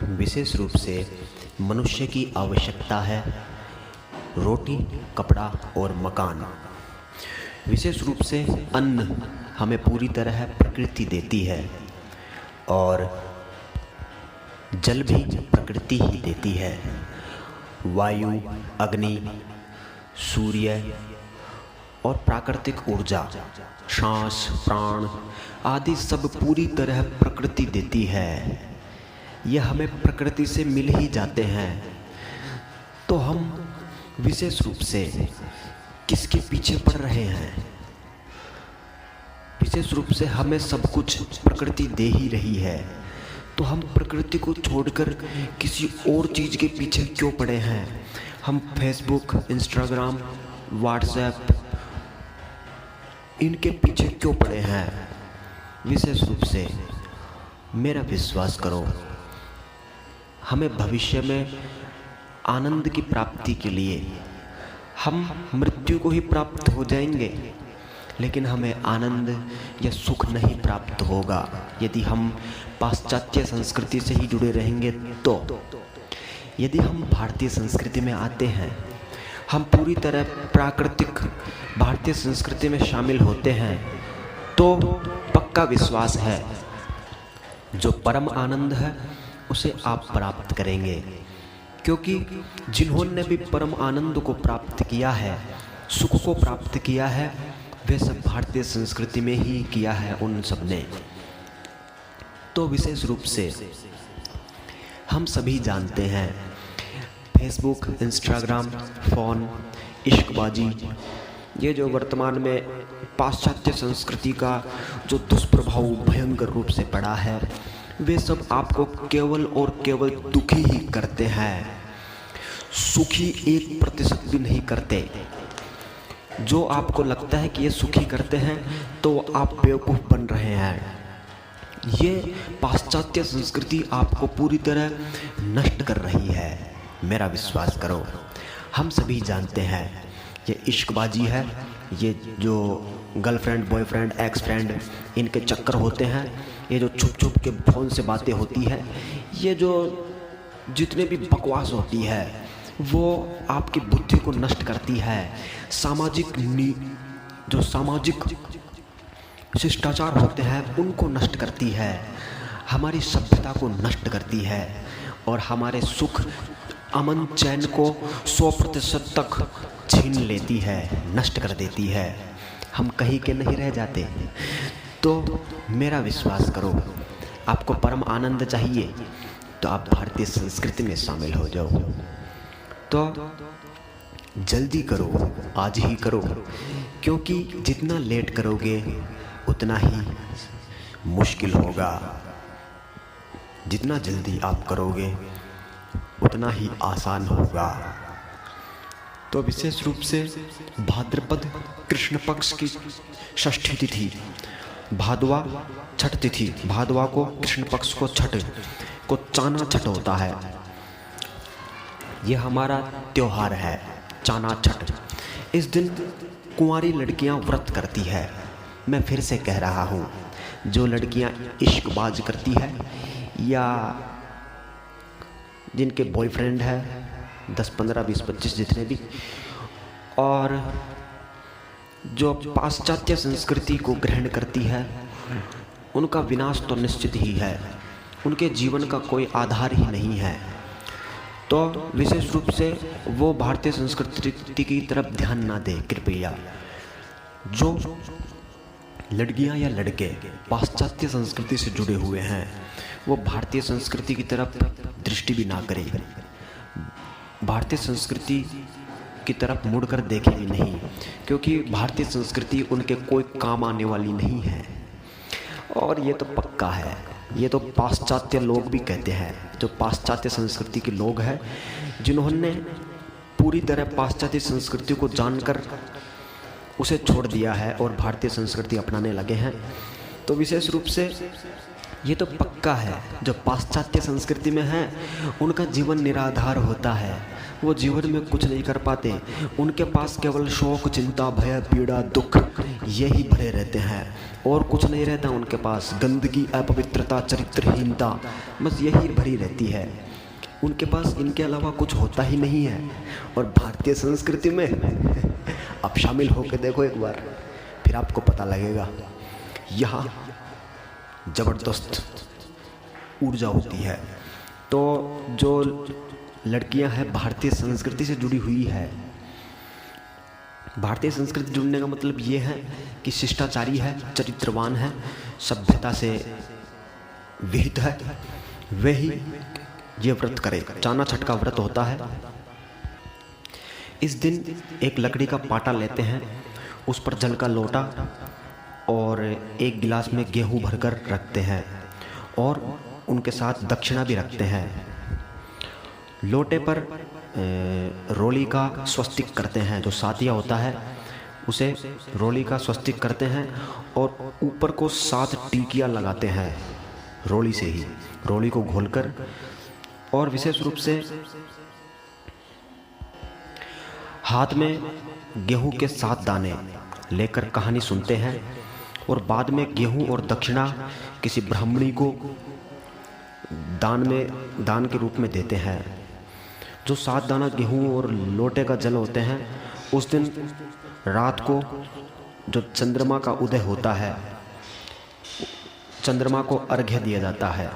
विशेष रूप से मनुष्य की आवश्यकता है रोटी, कपड़ा और मकान। विशेष रूप से अन्न हमें पूरी तरह प्रकृति देती है और जल भी प्रकृति ही देती है। वायु, अग्नि, सूर्य और प्राकृतिक ऊर्जा, सांस, प्राण आदि सब पूरी तरह प्रकृति देती है। यह हमें प्रकृति से मिल ही जाते हैं। तो हम विशेष रूप से किसके पीछे पड़ रहे हैं? विशेष रूप से हमें सब कुछ प्रकृति दे ही रही है, तो हम प्रकृति को छोड़कर किसी और चीज़ के पीछे क्यों पड़े हैं? हम फेसबुक, इंस्टाग्राम, व्हाट्सएप इनके पीछे क्यों पड़े हैं? विशेष रूप से मेरा विश्वास करो, हमें भविष्य में आनंद की प्राप्ति के लिए हम मृत्यु को ही प्राप्त हो जाएंगे, लेकिन हमें आनंद या सुख नहीं प्राप्त होगा यदि हम पाश्चात्य संस्कृति से ही जुड़े रहेंगे। तो यदि हम भारतीय संस्कृति में आते हैं, हम पूरी तरह प्राकृतिक भारतीय संस्कृति में शामिल होते हैं, तो पक्का विश्वास है जो परम आनंद है उसे आप प्राप्त करेंगे, क्योंकि जिन्होंने भी परम आनंद को प्राप्त किया है, सुख को प्राप्त किया है, वे सब भारतीय संस्कृति में ही किया है उन सब ने। तो विशेष रूप से हम सभी जानते हैं फेसबुक, इंस्टाग्राम, फ़ोन, इश्कबाजी, ये जो वर्तमान में पाश्चात्य संस्कृति का जो दुष्प्रभाव भयंकर रूप से पड़ा है, वे सब आपको केवल और केवल दुखी ही करते हैं, सुखी 1% भी नहीं करते। जो आपको लगता है कि ये सुखी करते हैं, तो आप बेवकूफ़ बन रहे हैं। ये पाश्चात्य संस्कृति आपको पूरी तरह नष्ट कर रही है, मेरा विश्वास करो। हम सभी जानते हैं ये इश्कबाजी है, ये जो गर्लफ्रेंड, बॉयफ्रेंड, एक्स फ्रेंड इनके चक्कर होते हैं, ये जो छुप छुप के फ़ोन से बातें होती है, ये जो जितने भी बकवास होती है वो आपकी बुद्धि को नष्ट करती है। जो सामाजिक शिष्टाचार होते हैं उनको नष्ट करती है, हमारी सभ्यता को नष्ट करती है और हमारे सुख, अमन, चैन को 100% तक छीन लेती है, नष्ट कर देती है। हम कहीं के नहीं रह जाते। तो मेरा विश्वास करो, आपको परम आनंद चाहिए तो आप भारतीय संस्कृति में शामिल हो जाओ। तो जल्दी करो, आज ही करो, क्योंकि जितना लेट करोगे उतना ही मुश्किल होगा। जितना जल्दी आप करोगे उतना ही आसान होगा। तो विशेष रूप से भाद्रपद कृष्ण पक्ष की षष्ठी तिथि, भादवा छठ तिथि, भादवा को कृष्ण पक्ष को छठ को चाना छठ होता है। यह हमारा त्योहार है चाना छठ। इस दिन कुंवारी लड़कियां व्रत करती है। मैं फिर से कह रहा हूँ, जो लड़कियां इश्कबाज करती है या जिनके बॉयफ्रेंड है 10, 15, 20, 25 जितने भी, और जो पाश्चात्य संस्कृति को ग्रहण करती है, उनका विनाश तो निश्चित ही है, उनके जीवन का कोई आधार ही नहीं है। तो विशेष रूप से वो भारतीय संस्कृति की तरफ ध्यान ना दे कृपया। जो लड़कियां या लड़के पाश्चात्य संस्कृति से जुड़े हुए हैं, वो भारतीय संस्कृति की तरफ दृष्टि भी ना करें, भारतीय संस्कृति की तरफ मुड़कर देखे भी नहीं, क्योंकि भारतीय संस्कृति उनके कोई काम आने वाली नहीं है। और ये तो पक्का है, ये तो पाश्चात्य लोग भी कहते हैं, जो पाश्चात्य संस्कृति के लोग हैं, जिन्होंने पूरी तरह पाश्चात्य संस्कृति को जानकर उसे छोड़ दिया है और भारतीय संस्कृति अपनाने लगे हैं। तो विशेष रूप से ये तो पक्का है। जो पाश्चात्य संस्कृति में है उनका जीवन निराधार होता है, वो जीवन में कुछ नहीं कर पाते। उनके पास केवल शोक, चिंता, भय, पीड़ा, दुख यही भरे रहते हैं और कुछ नहीं रहता उनके पास। गंदगी, अपवित्रता, चरित्रहीनता, बस यही भरी रहती है उनके पास। इनके अलावा कुछ होता ही नहीं है। और भारतीय संस्कृति में आप शामिल होकर देखो एक बार, फिर आपको पता लगेगा। यहाँ ज़बरदस्त ऊर्जा होती है। तो जो लड़कियां हैं भारतीय संस्कृति से जुड़ी हुई है। भारतीय संस्कृति जुड़ने का मतलब ये है कि शिष्टाचारी है, चरित्रवान है, सभ्यता से विहित है, वही ये व्रत करे। चाना छठ का व्रत होता है। इस दिन एक लकड़ी का पाटा लेते हैं, उस पर जल का लोटा और एक गिलास में गेहूं भरकर रखते हैं और उनके साथ दक्षिणा भी रखते हैं। लोटे पर रोली का स्वस्तिक करते हैं। जो सातिया होता है उसे रोली का स्वस्तिक करते हैं और ऊपर को 7 टीकियाँ लगाते हैं रोली से ही, रोली को घोलकर। और विशेष रूप से हाथ में गेहूं के 7 दाने लेकर कहानी सुनते हैं और बाद में गेहूं और दक्षिणा किसी ब्राह्मणी को दान के रूप में देते हैं। जो 7 दाना गेहूं और लोटे का जल होते हैं, उस दिन रात को जो चंद्रमा का उदय होता है, चंद्रमा को अर्घ्य दिया जाता है।